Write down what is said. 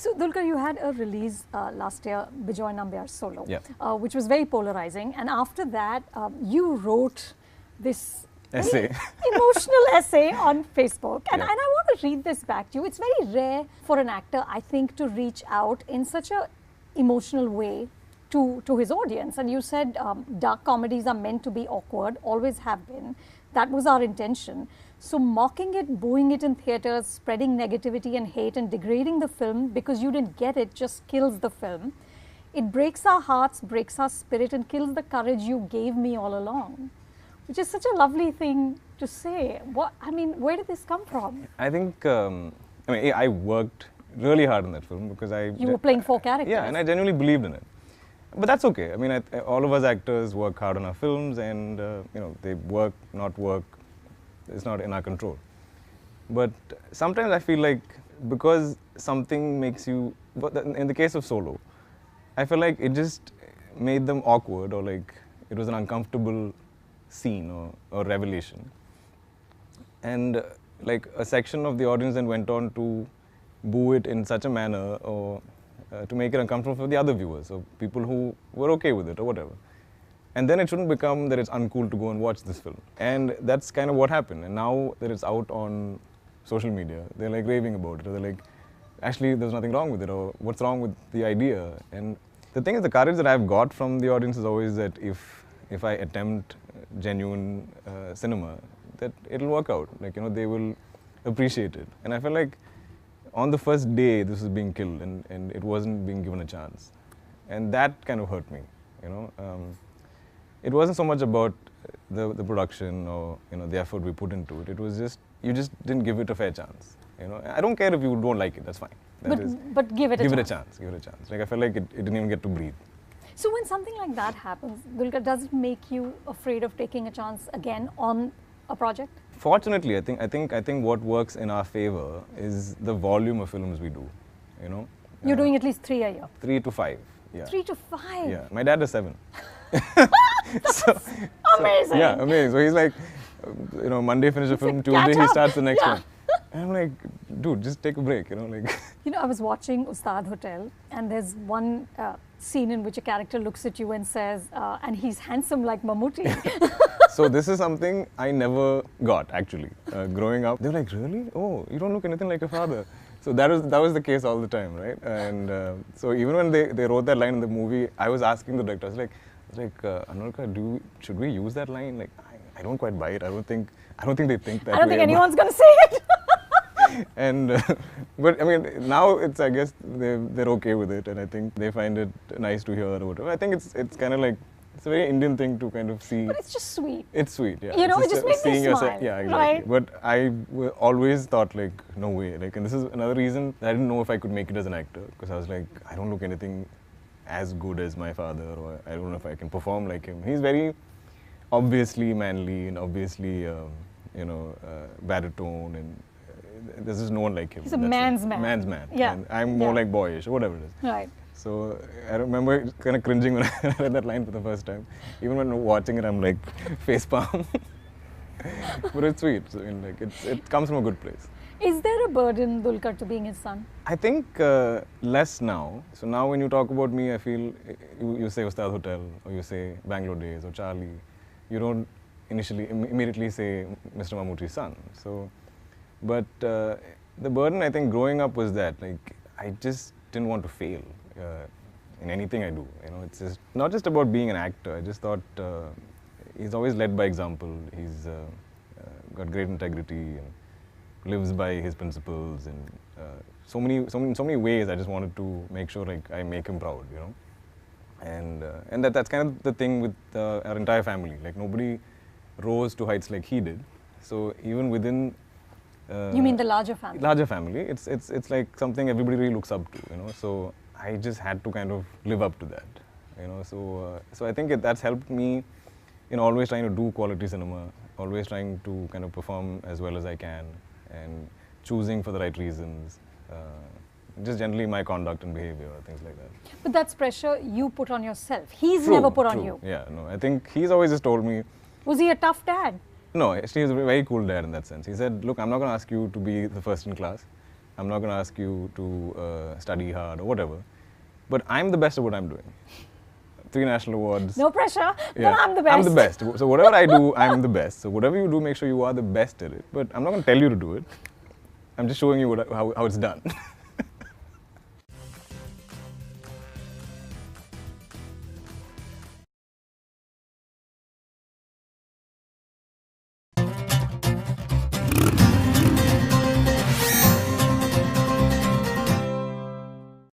So, Dulquer, you had a release last year, Bijoy Nambiar Solo, Yeah. Which was very polarizing. And after that, you wrote this Essay. emotional essay on Facebook. And, Yeah. and I want to read this back to you. It's very rare for an actor, I think, to reach out in such a emotional way to his audience. And you said dark comedies are meant to be awkward, always have been. That was our intention. So mocking it, booing it in theatres, spreading negativity and hate and degrading the film because you didn't get it just kills the film. It breaks our hearts, breaks our spirit and kills the courage you gave me all along. Which is such a lovely thing to say. Where did this come from? I think, I worked really hard on that film because You were playing 4 characters. Yeah, and I genuinely believed in it. But that's okay. All of us actors work hard on our films and, they work, not work. It's not in our control. But sometimes I feel like because something makes you, in the case of Solo, I feel like it just made them awkward or like it was an uncomfortable scene or revelation. And like a section of the audience then went on to boo it in such a manner or to make it uncomfortable for the other viewers or people who were okay with it or whatever. And then it shouldn't become that it's uncool to go and watch this film. And that's kind of what happened. And now that it's out on social media, they're like raving about it. Or they're like, actually, there's nothing wrong with it. Or what's wrong with the idea? And the thing is, the courage that I've got from the audience is always that if I attempt genuine cinema, that it'll work out. Like, they will appreciate it. And I felt like on the first day, this was being killed and it wasn't being given a chance. And that kind of hurt me, It wasn't so much about the production or the effort we put into it. It was just you just didn't give it a fair chance. I don't care if you don't like it. That's fine. But give it a chance. Give it a chance. Like I felt like it didn't even get to breathe. So when something like that happens, Dulquer, does it make you afraid of taking a chance again on a project? Fortunately, I think what works in our favor is the volume of films we do. You're doing at least 3 a year. 3 to 5. Yeah. 3 to 5. Yeah. My dad is 7. Amazing. Yeah, amazing. So he's like, Monday finish a film, Tuesday he starts the next one. And I'm like, dude, just take a break, I was watching Ustad Hotel and there's one scene in which a character looks at you and says, and he's handsome like Mammootty. So this is something I never got actually. Growing up, they were like, really? Oh, you don't look anything like your father. So that was the case all the time, right? And so even when they wrote that line in the movie, I was asking the director, I was like, Anurka, should we use that line? Like, I don't quite buy it. I don't think they think that way. I don't think anyone's going to say it. And but now it's, I guess they're okay with it, and I think they find it nice to hear or whatever. I think it's kind of like it's a very Indian thing to kind of see. But it's just sweet. It's sweet, yeah. It just makes me smile. Yeah, exactly. Right? But I always thought like, no way. Like, and this is another reason that I didn't know if I could make it as an actor, because I was like, I don't look anything as good as my father, or I don't know if I can perform like him. He's very obviously manly and obviously, baritone, and there's just no one like him. He's a man's man. Man's man. Yeah. And I'm more like boyish or whatever it is. Right. So I remember kind of cringing when I read that line for the first time. Even when watching it, I'm like face palm. But it's sweet. So, it comes from a good place. Is there a burden, Dulquer, to being his son? I think less now. So now when you talk about me, I feel you say Ustad Hotel, or you say Bangalore Days, or Charlie. You don't immediately say Mr. Mammootty's son. So, but the burden, I think, growing up was that I just didn't want to fail in anything I do. It's just not just about being an actor. I just thought he's always led by example. He's got great integrity and lives by his principles, and so many ways. I just wanted to make sure I make him proud, and that's kind of the thing with our entire family. Like, nobody rose to heights like he did. So even within you mean the larger family? Larger family. It's like something everybody really looks up to, So I just had to kind of live up to that, So I think that's helped me in always trying to do quality cinema, always trying to kind of perform as well as I can, and choosing for the right reasons. Just generally my conduct and behavior, things like that. But that's pressure you put on yourself. He's never put on you. Yeah, no. I think he's always just told me. Was he a tough dad? No, actually he's a very cool dad in that sense. He said, look, I'm not going to ask you to be the first in class. I'm not going to ask you to study hard or whatever. But I'm the best at what I'm doing. 3 national awards. No pressure, but I'm the best. I'm the best. So whatever I do, I'm the best. So whatever you do, make sure you are the best at it. But I'm not going to tell you to do it. I'm just showing you how it's done.